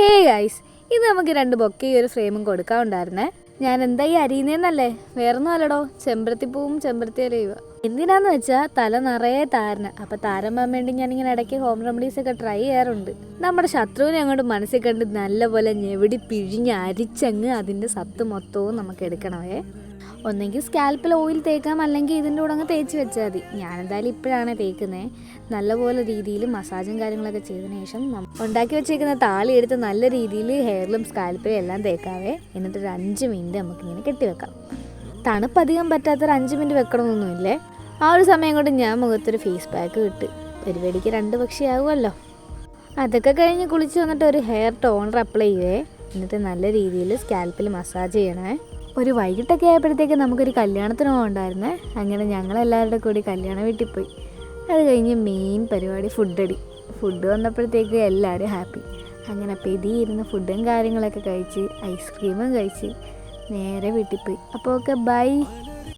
Hey guys, ഇത് നമുക്ക് 2 ബൊക്കയും ഒരു ഫ്രെയിമും കൊടുക്കാറുണ്ടായിരുന്നേ. ഞാൻ എന്തായി അരിയുന്നേന്നല്ലേ, വേറൊന്നും അല്ലടോ, ചെമ്പരത്തിപ്പൂവും ചെമ്പരത്തി അരയുക. എന്തിനാന്ന് വെച്ചാൽ തല നിറയെ താരന്. അപ്പം താരം പോകാൻ വേണ്ടി ഞാനിങ്ങനെ ഇടയ്ക്ക് ഹോം റെമഡീസ് ഒക്കെ ട്രൈ ചെയ്യാറുണ്ട്. നമ്മുടെ ശത്രുവിനെ അങ്ങോട്ട് മനസ്സിൽ കണ്ട് നല്ലപോലെ ഞെവിടി പിഴിഞ്ഞ് അരിച്ചങ്ങ് അതിൻ്റെ സത്ത് മൊത്തവും നമുക്ക് എടുക്കണമേ. ഒന്നെങ്കിൽ സ്കാൽപ്പിൽ ഓയിൽ തേക്കാം, അല്ലെങ്കിൽ ഇതിൻ്റെ കൂടെ അങ്ങ് തേച്ച് വെച്ചാൽ മതി. ഞാനെന്തായാലും ഇപ്പോഴാണ് തേക്കുന്നത്. നല്ലപോലെ രീതിയിൽ മസാജും കാര്യങ്ങളൊക്കെ ചെയ്തതിന് ശേഷം ഉണ്ടാക്കി വെച്ചേക്കുന്ന താളി എടുത്ത് നല്ല രീതിയിൽ ഹെയറിലും സ്കാൽപ്പിലും എല്ലാം തേക്കാവേ. എന്നിട്ടൊരു 5 മിനിറ്റ് നമുക്കിങ്ങനെ കെട്ടിവെക്കാം. തണുപ്പധികം പറ്റാത്തൊരു 5 മിനിറ്റ് വെക്കണമെന്നൊന്നുമില്ലേ. ആ ഒരു സമയം കൊണ്ട് ഞാൻ മുഖത്തൊരു ഫേസ് പാക്ക് ഇട്ട് പരിപാടിക്ക് 2 പക്ഷിയാകുമല്ലോ. അതൊക്കെ കഴിഞ്ഞ് കുളിച്ച് വന്നിട്ട് ഒരു ഹെയർ ടോണർ അപ്ലൈ ചെയ്യുവേ. എന്നിട്ട് നല്ല രീതിയിൽ സ്കാൽപ്പിൽ മസാജ് ചെയ്യണേ. ഒരു വൈകിട്ടൊക്കെ ആയപ്പോഴത്തേക്ക് നമുക്കൊരു കല്യാണത്തിന് പോകണ്ടായിരുന്നേ. അങ്ങനെ ഞങ്ങളെല്ലാവരുടെ കൂടി കല്യാണ വീട്ടിൽ പോയി. അത് കഴിഞ്ഞ് മെയിൻ പരിപാടി ഫുഡ് വന്നപ്പോഴത്തേക്ക് എല്ലാവരും ഹാപ്പി. അങ്ങനെ പെതിയിരുന്ന് ഫുഡും കാര്യങ്ങളൊക്കെ കഴിച്ച് ഐസ്ക്രീമും കഴിച്ച് നേരെ വീട്ടിൽ പോയി. അപ്പോൾ ഓക്കെ, ബൈ.